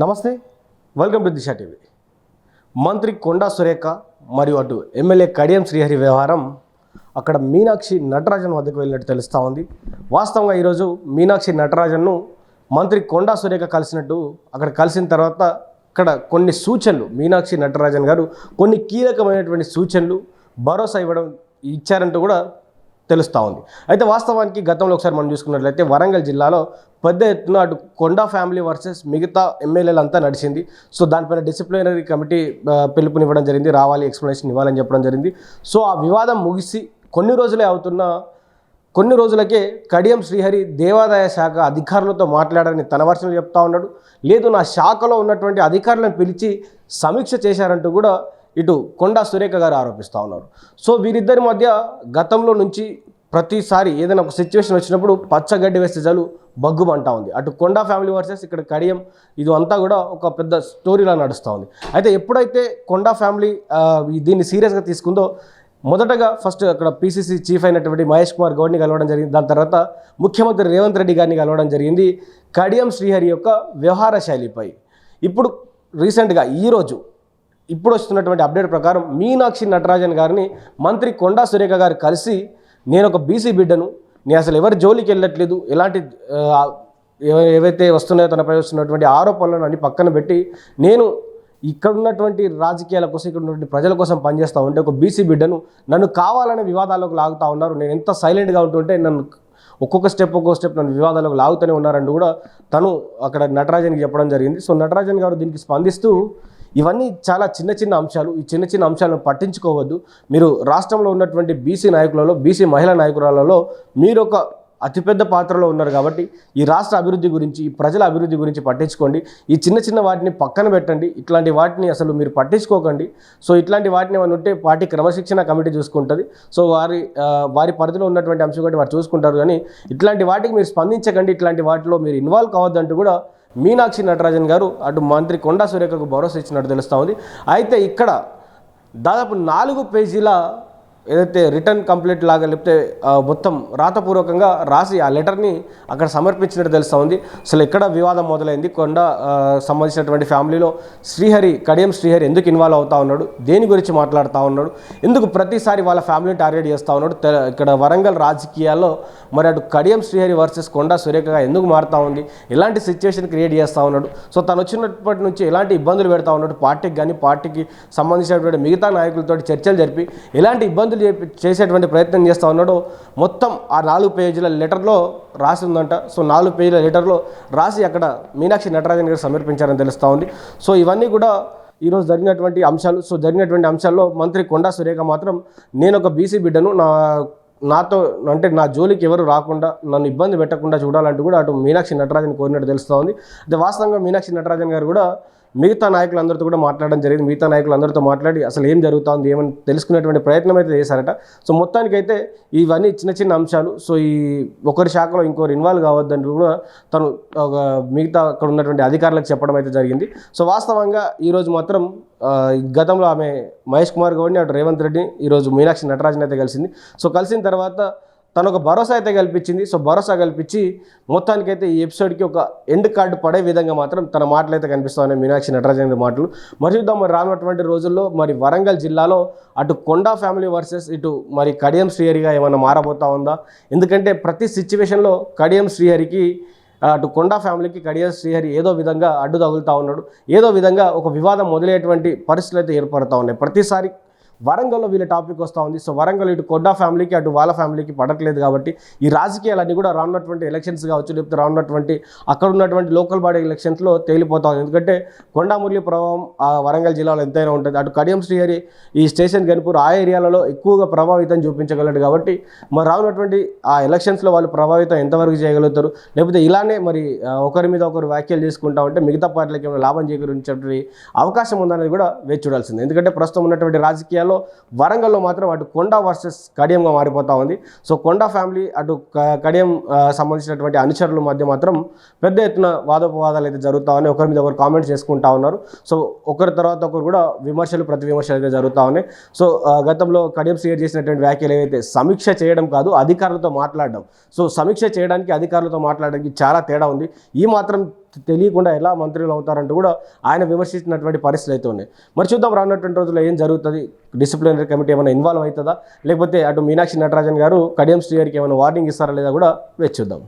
నమస్తే, welcome to Disha TV. మంత్రి కొండా సురేఖ మరియు అటు ఎమ్మెల్యే కడియం శ్రీహరి వ్యవహారం అక్కడ మీనాక్షి నటరాజన్ వద్దకు వెళ్ళినట్టు తెలుస్తూ ఉంది. వాస్తవంగా ఈరోజు మీనాక్షి నటరాజన్ను మంత్రి కొండా సురేఖ కలిసినట్టు, అక్కడ కలిసిన తర్వాత అక్కడ కొన్ని సూచనలు మీనాక్షి నటరాజన్ గారు కొన్ని కీలకమైనటువంటి సూచనలు భరోసా ఇచ్చారంటూ కూడా తెలుస్తూ ఉంది. అయితే వాస్తవానికి గతంలో ఒకసారి మనం చూసుకున్నట్లయితే వరంగల్ జిల్లాలో పెద్ద ఎత్తున అటు కొండా ఫ్యామిలీ వర్సెస్ మిగతా ఎమ్మెల్యేలు అంతా నడిచింది. సో దానిపైన డిసిప్లినరీ కమిటీ పిలుపునివ్వడం జరిగింది, రావాలి ఎక్స్ప్లెనేషన్ ఇవ్వాలని చెప్పడం జరిగింది. సో ఆ వివాదం ముగిసి కొన్ని రోజులకే కడియం శ్రీహరి దేవాదాయ శాఖ అధికారులతో మాట్లాడారని తన వర్షంలో చెప్తా ఉన్నాడు. లేదు, నా శాఖలో ఉన్నటువంటి అధికారులను పిలిచి సమీక్ష చేశారంటూ కూడా ఇటు కొండా సురేఖ గారు ఆరోపిస్తూ ఉన్నారు. సో వీరిద్దరి మధ్య గతంలో నుంచి ప్రతిసారి ఏదైనా ఒక సిచ్యువేషన్ వచ్చినప్పుడు పచ్చగడ్డి వేస్తే చాలు బగ్గుమంటా ఉంది. అటు కొండా ఫ్యామిలీ వర్సెస్ ఇక్కడ కడియం, ఇది అంతా కూడా ఒక పెద్ద స్టోరీలా నడుస్తూ ఉంది. అయితే ఎప్పుడైతే కొండా ఫ్యామిలీ దీన్ని సీరియస్గా తీసుకుందో, మొదటగా ఫస్ట్ అక్కడ పీసీసీ చీఫ్ అయినటువంటి మహేష్ కుమార్ గౌడ్ని కలవడం జరిగింది. దాని తర్వాత ముఖ్యమంత్రి రేవంత్ రెడ్డి గారిని కలవడం జరిగింది కడియం శ్రీహరి యొక్క వ్యవహార శైలిపై. ఇప్పుడు రీసెంట్గా ఇప్పుడు వస్తున్నటువంటి అప్డేట్ ప్రకారం మీనాక్షి నటరాజన్ గారిని మంత్రి కొండా సురేఖ గారు కలిసి, నేను ఒక బీసీ బిడ్డను, నేను అసలు ఎవరి జోలికి వెళ్ళట్లేదు, ఎలాంటి ఏవైతే వస్తున్నాయో తనపై వస్తున్నటువంటి ఆరోపణలను అన్ని పక్కన పెట్టి, నేను ఇక్కడ ఉన్నటువంటి రాజకీయాల కోసం, ఇక్కడ ఉన్నటువంటి ప్రజల కోసం పనిచేస్తూ ఉంటే ఒక బీసీ బిడ్డను, నన్ను కావాలనే వివాదాల్లోకి లాగుతూ ఉన్నారు, నేను ఎంత సైలెంట్గా ఉంటుంటే నన్ను ఒక్కొక్క స్టెప్ నన్ను వివాదాలకు లాగుతూనే ఉన్నారంటూ కూడా తను అక్కడ నటరాజన్కి చెప్పడం జరిగింది. సో నటరాజన్ గారు దీనికి స్పందిస్తూ, ఇవన్నీ చాలా చిన్న అంశాలు, ఈ చిన్న అంశాలను పట్టించుకోవద్దు, మీరు రాష్ట్రంలో ఉన్నటువంటి బీసీ నాయకులలో, బీసీ మహిళా నాయకురాలలో మీరు ఒక అతిపెద్ద పాత్రలో ఉన్నారు కాబట్టి ఈ రాష్ట్ర అభివృద్ధి గురించి, ఈ ప్రజల అభివృద్ధి గురించి పట్టించుకోండి. ఈ చిన్న వాటిని పక్కన పెట్టండి, ఇట్లాంటి వాటిని అసలు మీరు పట్టించుకోకండి. సో ఇట్లాంటి వాటిని ఏమైనా ఉంటే పార్టీ క్రమశిక్షణ కమిటీ చూసుకుంటుంది. సో వారి పరిధిలో ఉన్నటువంటి అంశం కాబట్టి వారు చూసుకుంటారు. కానీ ఇట్లాంటి వాటికి మీరు స్పందించకండి, ఇట్లాంటి వాటిలో మీరు ఇన్వాల్వ్ కావద్దంటూ కూడా మీనాక్షి నటరాజన్ గారు అటు మంత్రి కొండా సురేఖకు భరోసా ఇచ్చినట్టు తెలుస్తూ ఉంది. అయితే ఇక్కడ దాదాపు 4 పేజీల ఏదైతే రిటర్న్ కంప్లీట్ లాగా, లేకపోతే మొత్తం రాతపూర్వకంగా రాసి ఆ లెటర్ని అక్కడ సమర్పించినట్టు తెలుస్తూ ఉంది. అసలు ఎక్కడ వివాదం మొదలైంది, కొండ సంబంధించినటువంటి ఫ్యామిలీలో కడియం శ్రీహరి ఎందుకు ఇన్వాల్వ్ అవుతూ ఉన్నాడు, దేని గురించి మాట్లాడుతూ ఉన్నాడు, ఎందుకు ప్రతిసారి వాళ్ళ ఫ్యామిలీని టార్గెట్ చేస్తూ ఉన్నాడు, ఇక్కడ వరంగల్ రాజకీయాల్లో మరి అటు కడియం శ్రీహరి వర్సెస్ కొండా సురేఖగా ఎందుకు మారుతూ ఉంది, ఎలాంటి సిచ్యువేషన్ క్రియేట్ చేస్తూ ఉన్నాడు, సో తను వచ్చినప్పటి నుంచి ఎలాంటి ఇబ్బందులు పెడతా ఉన్నాడు పార్టీకి, కానీ పార్టీకి సంబంధించినటువంటి మిగతా నాయకులతో చర్చలు జరిపి ఎలాంటి ఇబ్బందులు చేసేటువంటి ప్రయత్నం చేస్తూ ఉన్నాడో మొత్తం ఆ 4 పేజీల లెటర్లో రాసి ఉందంట. సో 4 పేజీల లెటర్లో రాసి అక్కడ మీనాక్షి నటరాజన్ గారు సమర్పించారని తెలుస్తూ ఉంది. సో ఇవన్నీ కూడా ఈరోజు జరిగినటువంటి అంశాలు. సో జరిగినటువంటి అంశాల్లో మంత్రి కొండా సురేఖ మాత్రం, నేను ఒక బీసీ బిడ్డను, నాతో అంటే నా జోలికి ఎవరు రాకుండా, నన్ను ఇబ్బంది పెట్టకుండా చూడాలంటూ కూడా అటు మీనాక్షి నటరాజన్ కోరినట్టు తెలుస్తూ ఉంది. అయితే వాస్తవంగా మీనాక్షి నటరాజన్ గారు కూడా మిగతా నాయకులందరితో కూడా మాట్లాడడం జరిగింది. మిగతా నాయకులందరితో మాట్లాడి అసలు ఏం జరుగుతుంది, ఏమని తెలుసుకునేటువంటి ప్రయత్నం అయితే చేశారట. సో మొత్తానికైతే ఇవన్నీ చిన్న అంశాలు. సో ఈ ఒకరి శాఖలో ఇంకొకరు ఇన్వాల్వ్ కావద్దని కూడా తను మిగతా అక్కడ ఉన్నటువంటి అధికారులకు చెప్పడం అయితే జరిగింది. సో వాస్తవంగా ఈరోజు మాత్రం గతంలో ఆమె మహేష్ కుమార్ గౌడ్ని, అటు రేవంత్ రెడ్డిని, ఈరోజు మీనాక్షి నటరాజన్ అయితే కలిసింది. సో కలిసిన తర్వాత తను ఒక భరోసా అయితే కల్పించింది. సో భరోసా కల్పించి మొత్తానికైతే ఈ ఎపిసోడ్కి ఒక ఎండ్ కార్డు పడే విధంగా మాత్రం తన మాటలు అయితే కనిపిస్తూ ఉన్నాయి, మీనాక్షి నటరాజన్ మాటలు. మరి చూద్దాం, మరి రానున్నటువంటి రోజుల్లో మరి వరంగల్ జిల్లాలో అటు కొండా ఫ్యామిలీ వర్సెస్ ఇటు మరి కడియం శ్రీహరిగా ఏమైనా మారబోతా ఉందా? ఎందుకంటే ప్రతి సిచ్యువేషన్లో కడియం శ్రీహరికి, అటు కొండా ఫ్యామిలీకి కడియం శ్రీహరి ఏదో విధంగా అడ్డు తగులుతూ ఉన్నాడు, ఏదో విధంగా ఒక వివాదం మొదలయ్యేటువంటి పరిస్థితులు అయితే ఏర్పడుతూ ఉన్నాయి. ప్రతిసారి వరంగల్లో వీళ్ళ టాపిక్ వస్తూ ఉంది. సో వరంగల్ ఇటు కొండా ఫ్యామిలీకి, అటు వాళ్ళ ఫ్యామిలీకి పడట్లేదు కాబట్టి ఈ రాజకీయాలన్నీ కూడా రానున్నటువంటి ఎలక్షన్స్ కావచ్చు, లేకపోతే రానున్నటువంటి అక్కడ ఉన్నటువంటి లోకల్ బాడీ ఎలక్షన్స్లో తేలిపోతా ఉంది. ఎందుకంటే కొండా మురళి ప్రభావం ఆ వరంగల్ జిల్లాలో ఎంతైనా ఉంటుంది. అటు కడియం శ్రీహరి ఈ స్టేషన్ గన్పూర్ ఆ ఏరియాలలో ఎక్కువగా ప్రభావితం చూపించగలడు కాబట్టి మరి రానున్నటువంటి ఆ ఎలక్షన్స్లో వాళ్ళు ప్రభావితం ఎంతవరకు చేయగలుగుతారు, లేకపోతే ఇలానే మరి ఒకరి మీద ఒకరు వ్యాఖ్యలు చేసుకుంటా ఉంటే మిగతా పార్టీలకి ఏమైనా లాభం చేకూరించే అవకాశం ఉందనేది కూడా వేచి చూడాల్సింది. ఎందుకంటే ప్రస్తుతం ఉన్నటువంటి రాజకీయాలు వరంగల్లో మాత్రం అటు కొండా వర్సెస్ కడియంగా మారిపోతా ఉంది. సో కొండా ఫ్యామిలీ అటు కడియం సంబంధించినటువంటి అనుచరుల మధ్య మాత్రం పెద్ద ఎత్తున వాదోపవాదాలు అయితే జరుగుతా ఉన్నాయి, ఒకరి మీద ఒకరు కామెంట్స్ చేసుకుంటా ఉన్నారు. సో ఒకరి తర్వాత ఒకరు కూడా ప్రతి విమర్శలు అయితే జరుగుతూ ఉన్నాయి. సో గతంలో కడియం శ్రీహరి చేసినటువంటి వ్యాఖ్యలు ఏవైతే సమీక్ష చేయడం కాదు, అధికారులతో మాట్లాడడం. సో సమీక్ష చేయడానికి అధికారులతో మాట్లాడడానికి చాలా తేడా ఉంది. ఈ మాత్రం తెలియకుండా ఎలా మంత్రులు అవుతారంటూ కూడా ఆయన విమర్శించినటువంటి పరిస్థితులు అయితే ఉన్నాయి. మరి చూద్దాం రానున్నటువంటి రోజుల్లో ఏం జరుగుతుంది, డిసిప్లినరీ కమిటీ ఏమైనా ఇన్వాల్వ్ అవుతుందా, లేకపోతే అటు మీనాక్షి నటరాజన్ గారు కడియం శ్రీహరికి ఏమైనా వార్నింగ్ ఇస్తారా లేదా కూడా వేచి చూద్దాం.